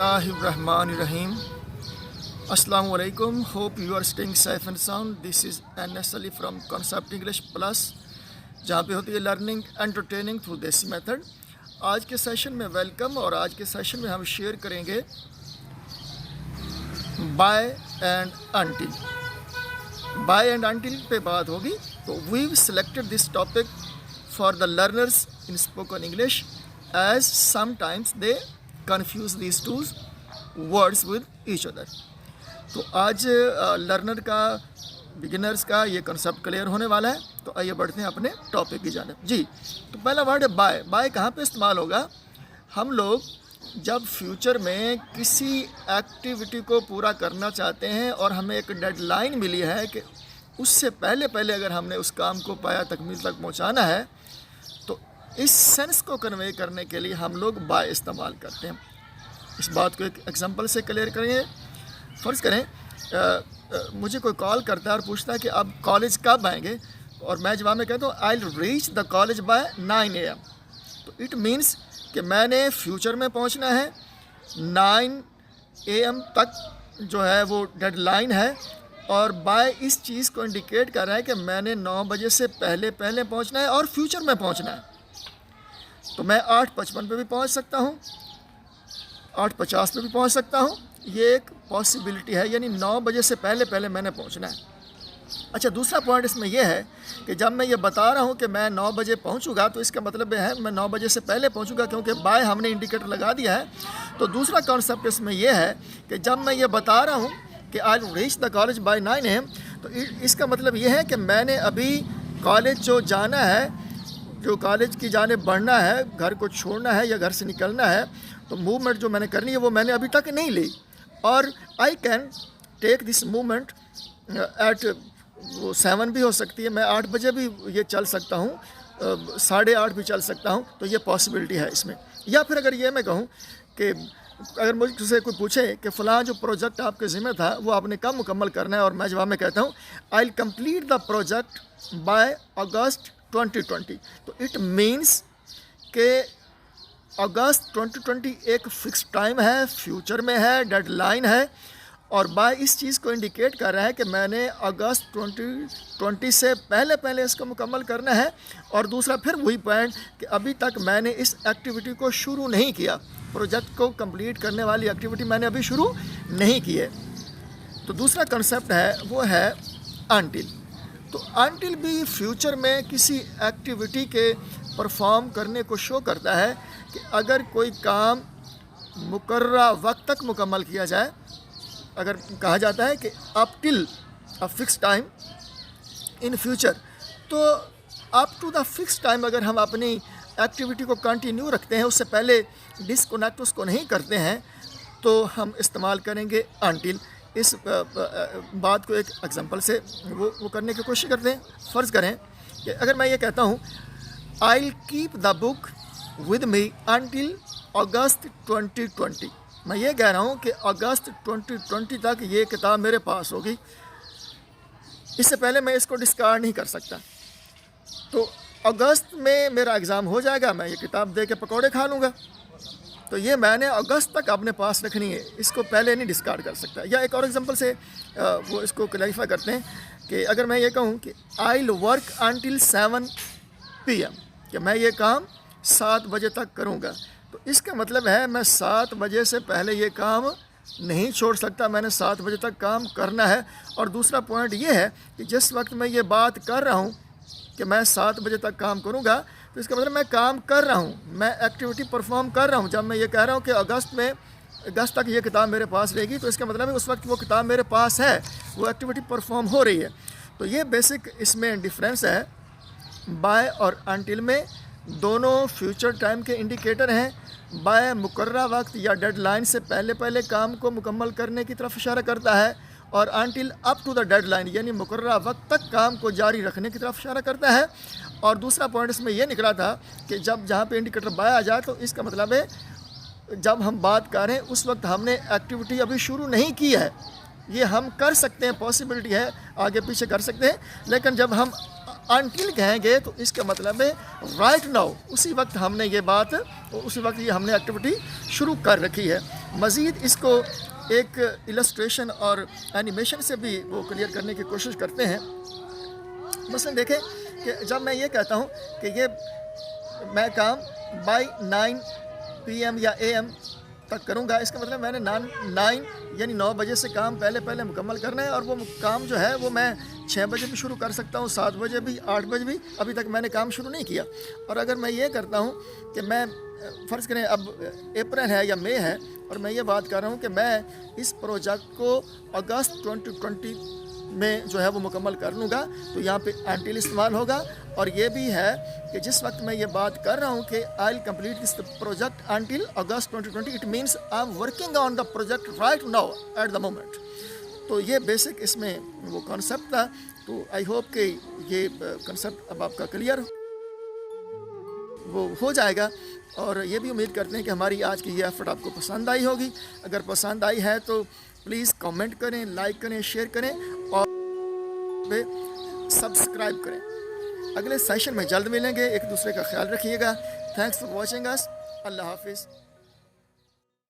Bismillahirrahmanirrahim. Assalamu alaikum. Hope you are staying safe and sound. This is NS Ali from Concept English Plus, जहाँ पे होती है learning entertaining through देसी method. आज के session में वेलकम। और आज के सेशन में हम शेयर करेंगे by and until. By and until पे बात होगी। तो we selected this topic for the learners in spoken English as sometimes they confuse these two words with each other. तो आज लर्नर का बिगिनर्स का ये कंसेप्ट क्लियर होने वाला है। तो आइए बढ़ते हैं अपने टॉपिक की जानिब। जी, तो पहला वर्ड है बाय। बाय कहाँ पे इस्तेमाल होगा? हम लोग जब फ्यूचर में किसी एक्टिविटी को पूरा करना चाहते हैं और हमें एक डेडलाइन मिली है कि उससे पहले पहले अगर हमने उस काम को पाया तकमील तक पहुँचाना है, तो इस सेंस को कन्वे करने के लिए हम लोग बाय इस्तेमाल करते हैं। इस बात को एक एग्जांपल से क्लियर करेंगे। फ़र्ज़ करें मुझे कोई कॉल करता है और पूछता है कि आप कॉलेज कब आएंगे, और मैं जवाब में कहता हूँ I will reach the college by 9 AM। तो इट मीन्स कि मैंने फ्यूचर में पहुँचना है। 9 AM तक जो है वो डेडलाइन है, और बाय इस चीज़ को इंडिकेट कर रहा है कि मैंने 9 बजे से पहले पहले पहुँचना है और फ्यूचर में पहुँचना है। तो मैं 8:55 पे भी पहुंच सकता हूं, 8:50 पे भी पहुंच सकता हूं। ये एक पॉसिबिलिटी है, यानी 9 बजे से पहले पहले मैंने पहुंचना है। अच्छा, दूसरा पॉइंट इसमें यह है कि जब मैं ये बता रहा हूं कि मैं 9 बजे पहुंचूंगा, तो इसका मतलब है मैं 9 बजे से पहले पहुंचूंगा, क्योंकि बाय हमने इंडिकेटर लगा दिया है। तो दूसरा कॉन्सेप्ट इसमें यह है कि जब मैं ये बता रहा हूँ कि I will reach the college by 9 AM, तो इसका मतलब ये है कि मैंने अभी कॉलेज जो जाना है, जो कॉलेज की जाने बढ़ना है, घर को छोड़ना है या घर से निकलना है, तो मूवमेंट जो मैंने करनी है वो मैंने अभी तक नहीं ली। और I can take this movement at 7 भी हो सकती है, मैं 8 बजे भी ये चल सकता हूँ, 8:30 भी चल सकता हूँ। तो ये पॉसिबिलिटी है इसमें। या फिर अगर ये मैं कहूँ कि अगर मुझसे कोई पूछे कि फ़लाँ जो प्रोजेक्ट आपके ज़िम्मे था वो आपने कब मुकम्मल करना है, और मैं जवाब में कहता हूँ I will complete the project by August 2020। तो इट मीन्स कि अगस्त 2020 एक फ़िक्स टाइम है, फ्यूचर में है, डेडलाइन है, और बाय इस चीज़ को इंडिकेट कर रहा है कि मैंने अगस्त 2020 से पहले पहले इसको मुकम्मल करना है। और दूसरा फिर वही पॉइंट कि अभी तक मैंने इस एक्टिविटी को शुरू नहीं किया, प्रोजेक्ट को कंप्लीट करने वाली एक्टिविटी मैंने अभी शुरू नहीं की है। तो दूसरा कंसेप्ट है वो है अनटिल। तो अनटिल भी फ्यूचर में किसी एक्टिविटी के परफॉर्म करने को शो करता है कि अगर कोई काम मुकर्ररा वक्त तक मुकम्मल किया जाए, अगर कहा जाता है कि up till a fix time in future, तो up to the fix time अगर हम अपनी एक्टिविटी को कंटिन्यू रखते हैं, उससे पहले डिस्कनेक्ट उसको नहीं करते हैं, तो हम इस्तेमाल करेंगे अनटिल। इस बात को एक एग्जांपल से वो करने की कोशिश करते हैं। फ़र्ज़ करें कि अगर मैं ये कहता हूँ I will keep the book with me until August 2020, मैं ये कह रहा हूँ कि अगस्त 2020 तक ये किताब मेरे पास होगी, इससे पहले मैं इसको डिस्कार्ड नहीं कर सकता। तो अगस्त में मेरा एग्ज़ाम हो जाएगा, मैं ये किताब दे के पकौड़े खा लूँगा। तो ये मैंने अगस्त तक अपने पास रखनी है, इसको पहले नहीं डिस्कार्ड कर सकता। या एक और एग्जांपल से वो इसको क्लैरिफाई करते हैं कि अगर मैं ये कहूँ कि I will work until 7 PM, कि मैं ये काम 7 बजे तक करूँगा, तो इसका मतलब है मैं 7 बजे से पहले ये काम नहीं छोड़ सकता, मैंने 7 बजे तक काम करना है। और दूसरा पॉइंट ये है कि जिस वक्त मैं ये बात कर रहा हूँ कि मैं 7 बजे तक काम करूँगा, तो इसका मतलब मैं काम कर रहा हूँ, मैं एक्टिविटी परफॉर्म कर रहा हूँ। जब मैं ये कह रहा हूँ कि अगस्त तक ये किताब मेरे पास रहेगी, तो इसका मतलब है उस वक्त वो किताब मेरे पास है, वो एक्टिविटी परफॉर्म हो रही है। तो ये बेसिक इसमें डिफरेंस है। बाय और अनटिल में दोनों फ्यूचर टाइम के इंडिकेटर हैं। बाय मुकर्ररा वक्त या डेडलाइन से पहले पहले काम को मुकम्मल करने की तरफ इशारा करता है, और until up to the deadline यानी मुकर्ररा वक्त तक काम को जारी रखने की तरफ इशारा करता है। और दूसरा पॉइंट इसमें यह निकला था कि जब जहाँ पे इंडिकेटर बाय आ जाए, तो इसका मतलब है जब हम बात कर रहे हैं उस वक्त हमने एक्टिविटी अभी शुरू नहीं की है। ये हम कर सकते हैं, पॉसिबिलिटी है, आगे पीछे कर सकते हैं, लेकिन जब हम until کہیں گے تو اس کا مطلب ہے right now، اسی وقت ہم نے یہ بات، اسی وقت یہ ہم نے ایکٹیویٹی شروع کر رکھی ہے۔ مزید اس کو ایک السٹریشن اور اینیمیشن سے بھی وہ کلیئر کرنے کی کوشش کرتے ہیں۔ مثلا دیکھیں کہ جب میں یہ کہتا ہوں کہ یہ میں کام بائی 9 PM یا AM تک کروں گا، اس کا مطلب میں نے 9 یعنی 9 بجے سے کام پہلے مکمل کرنا ہے، اور وہ کام جو ہے وہ میں 6 بجے بھی شروع کر سکتا ہوں، 7 بجے بھی، 8 بجے بھی، ابھی تک میں نے کام شروع نہیں کیا۔ اور اگر میں یہ کرتا ہوں کہ میں فرض کریں اب اپریل ہے یا مئی ہے، اور میں یہ بات کر رہا ہوں کہ میں اس پروجیکٹ کو اگست 2020 میں جو ہے وہ مکمل کر لوں گا، تو یہاں پہ انٹل استعمال ہوگا۔ اور یہ بھی ہے کہ جس وقت میں یہ بات کر رہا ہوں کہ I will complete this project until August 2020، it means I'm working on the project right now at the moment. تو یہ بیسک اس میں وہ کانسیپٹ تھا۔ تو آئی ہوپ کہ یہ کنسیپٹ اب آپ کا کلیئر وہ ہو جائے گا، اور یہ بھی امید کرتے ہیں کہ ہماری آج کی یہ ایفرٹ آپ کو پسند آئی ہوگی۔ اگر پسند آئی ہے تو پلیز کامنٹ کریں، لائک کریں، شیئر کریں، اور سبسکرائب کریں۔ اگلے سیشن میں جلد ملیں گے، ایک دوسرے کا خیال رکھیے گا۔ تھینکس فار واچنگ اس، اللہ حافظ۔